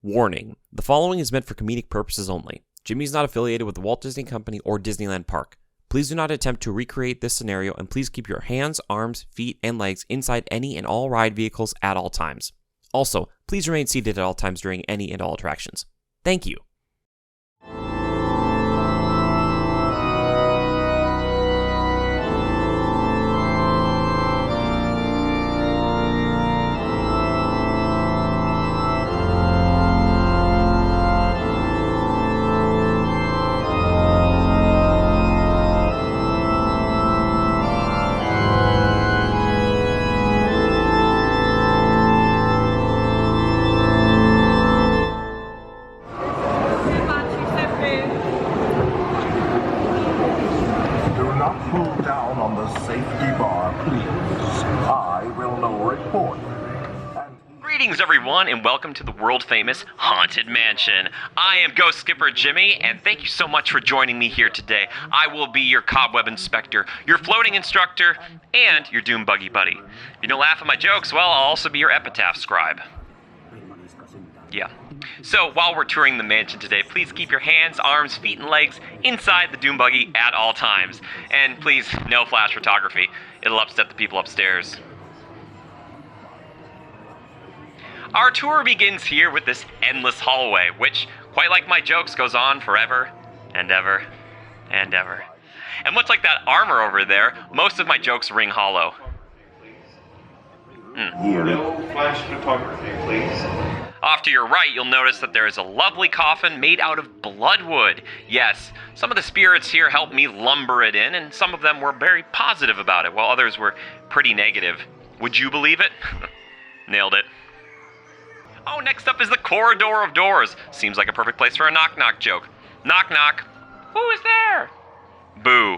Warning: the following is meant for comedic purposes only. Jimmy is not affiliated with the Walt Disney Company or Disneyland Park. Please do not attempt to recreate this scenario, and please keep your hands, arms, feet, and legs inside any and all ride vehicles at all times. Also, please remain seated at all times during any and all attractions. Thank you. Greetings everyone, and welcome to the world-famous Haunted Mansion. I am Ghost Skipper Jimmy, and thank you so much for joining me here today. I will be your cobweb inspector, your floating instructor, and your doom buggy buddy. If you don't laugh at my jokes, well, I'll also be your epitaph scribe. Yeah. So, while we're touring the mansion today, please keep your hands, arms, feet, and legs inside the doom buggy at all times. And please, no flash photography. It'll upset the people upstairs. Our tour begins here with this endless hallway, which, quite like my jokes, goes on forever and ever and ever. And much like that armor over there, most of my jokes ring hollow. No flash photography, please. Off to your right, you'll notice that there is a lovely coffin made out of bloodwood. Yes, some of the spirits here helped me lumber it in, and some of them were very positive about it, while others were pretty negative. Would you believe it? Nailed it. Oh, next up is the corridor of doors. Seems like a perfect place for a knock-knock joke. Knock, knock. Who is there? Boo.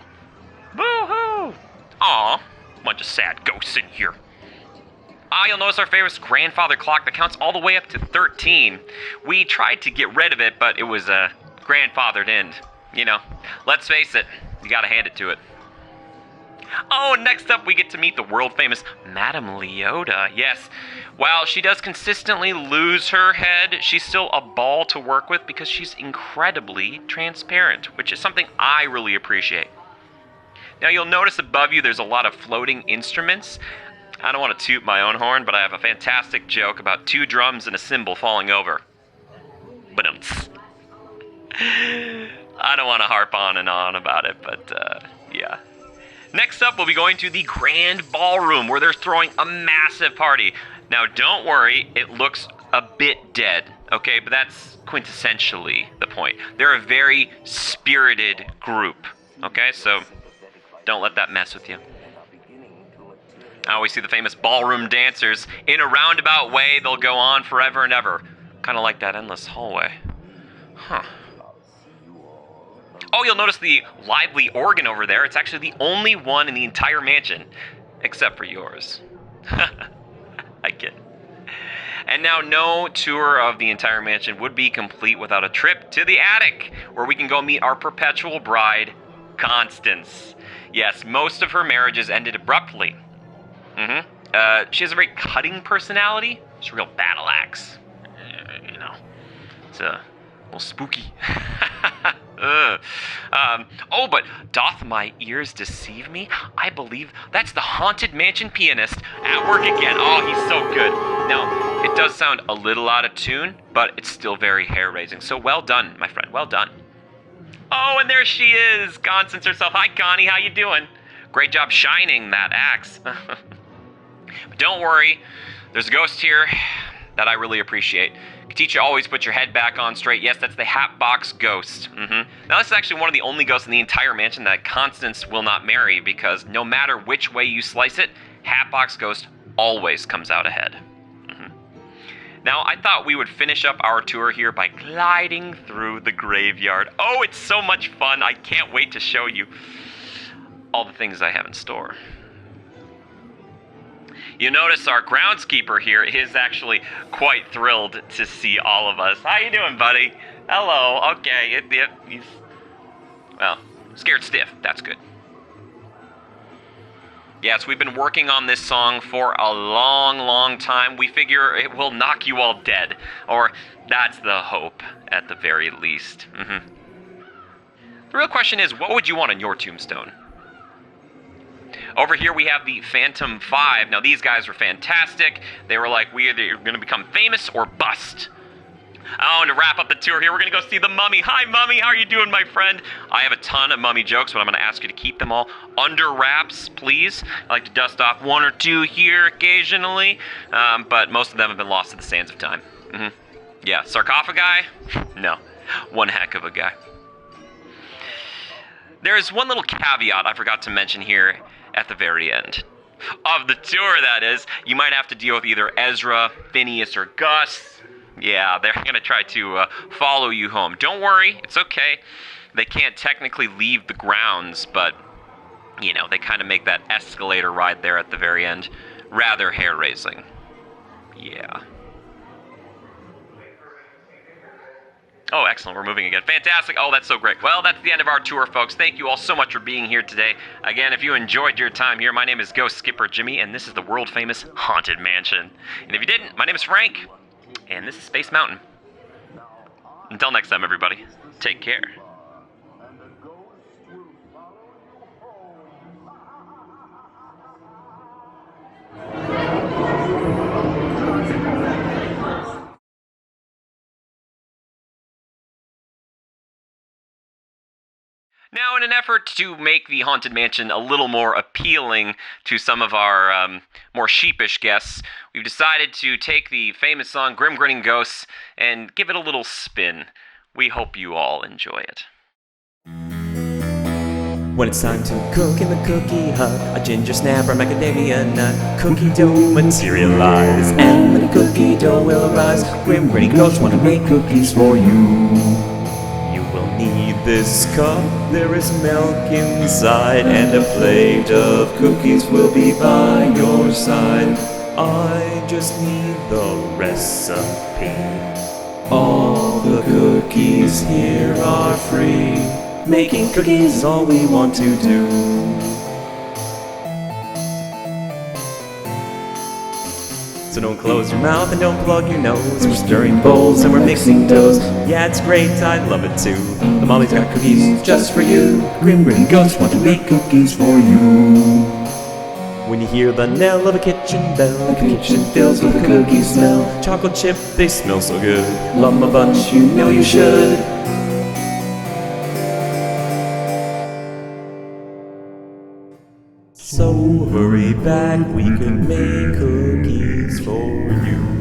Boo-hoo. Aw, bunch of sad ghosts in here. You'll notice our favorite grandfather clock that counts all the way up to 13. We tried to get rid of it, but it was grandfathered in. You know, let's face it, you gotta hand it to it. Oh, next up we get to meet the world-famous Madame Leota. Yes, while she does consistently lose her head, she's still a ball to work with because she's incredibly transparent, which is something I really appreciate. Now, you'll notice above you there's a lot of floating instruments. I don't want to toot my own horn, but I have a fantastic joke about two drums and a cymbal falling over. Ba-dum-ts. I don't want to harp on and on about it, but yeah. Next up, we'll be going to the Grand Ballroom, where they're throwing a massive party. Now, don't worry, it looks a bit dead, okay? But that's quintessentially the point. They're a very spirited group, okay? So don't let that mess with you. I always see the famous ballroom dancers. In a roundabout way, they'll go on forever and ever. Kind of like that endless hallway. Huh. Oh, you'll notice the lively organ over there. It's actually the only one in the entire mansion, except for yours. I kid. And now, no tour of the entire mansion would be complete without a trip to the attic, where we can go meet our perpetual bride, Constance. Yes, most of her marriages ended abruptly. She has a very cutting personality. She's a real battle axe. You know, it's a little spooky. Oh, but doth my ears deceive me? I believe that's the Haunted Mansion pianist at work again. Oh, he's so good. Now, it does sound a little out of tune, but it's still very hair-raising. So well done, my friend, well done. Oh, and there she is, Constance herself. Hi, Connie, how you doing? Great job shining that axe. But don't worry, there's a ghost here that I really appreciate. Katisha, always put your head back on straight. Yes, that's the Hatbox Ghost. Now, this is actually one of the only ghosts in the entire mansion that Constance will not marry, because no matter which way you slice it, Hatbox Ghost always comes out ahead. Now, I thought we would finish up our tour here by gliding through the graveyard. Oh, it's so much fun. I can't wait to show you all the things I have in store. You notice our groundskeeper here is actually quite thrilled to see all of us. How you doing, buddy? Hello. Okay. He's, well, scared stiff. That's good. Yes, we've been working on this song for a long, long time. We figure it will knock you all dead. Or that's the hope, at the very least. The real question is, what would you want on your tombstone? Over here we have the Phantom 5. Now these guys were fantastic. They were like, we either going to become famous or bust. Oh, and to wrap up the tour here, we're going to go see the Mummy. Hi, Mummy. How are you doing, my friend? I have a ton of Mummy jokes, but I'm going to ask you to keep them all under wraps, please. I like to dust off one or two here occasionally, but most of them have been lost to the sands of time. Yeah, sarcophagi? No. One heck of a guy. There's one little caveat I forgot to mention here at the very end. Of the tour, that is. You might have to deal with either Ezra, Phineas, or Gus. Yeah, they're going to try to follow you home. Don't worry, it's okay. They can't technically leave the grounds, but, you know, they kind of make that escalator ride there at the very end rather hair-raising. Yeah. Oh, excellent. We're moving again. Fantastic. Oh, that's so great. Well, that's the end of our tour, folks. Thank you all so much for being here today. Again, if you enjoyed your time here, my name is Ghost Skipper Jimmy, and this is the world-famous Haunted Mansion. And if you didn't, my name is Frank, and this is Space Mountain. Until next time, everybody, take care. Now, in an effort to make the Haunted Mansion a little more appealing to some of our more sheepish guests, we've decided to take the famous song Grinning Ghosts and give it a little spin. We hope you all enjoy it. When it's time to cook in the cookie hut, a ginger snap or macadamia nut, cookie dough materialize, and when the cookie dough will arise, Grinning Ghosts want to make cookies for you. Need this cup, there is milk inside, and a plate of cookies will be by your side. I just need the recipe. All the cookies here are free. Making cookies is all we want to do. So don't close your mouth and don't plug your nose. We're stirring bowls and we're mixing doughs. Yeah, it's great, I love it too. The mommy's got cookies just for you. Grinning Ghosts want to make cookies for you. When you hear the knell of a kitchen bell, the kitchen fills with a cookie smell. Chocolate chip, they smell so good. Love 'em a bunch, you know you should. So hurry back, we can make cookies for you.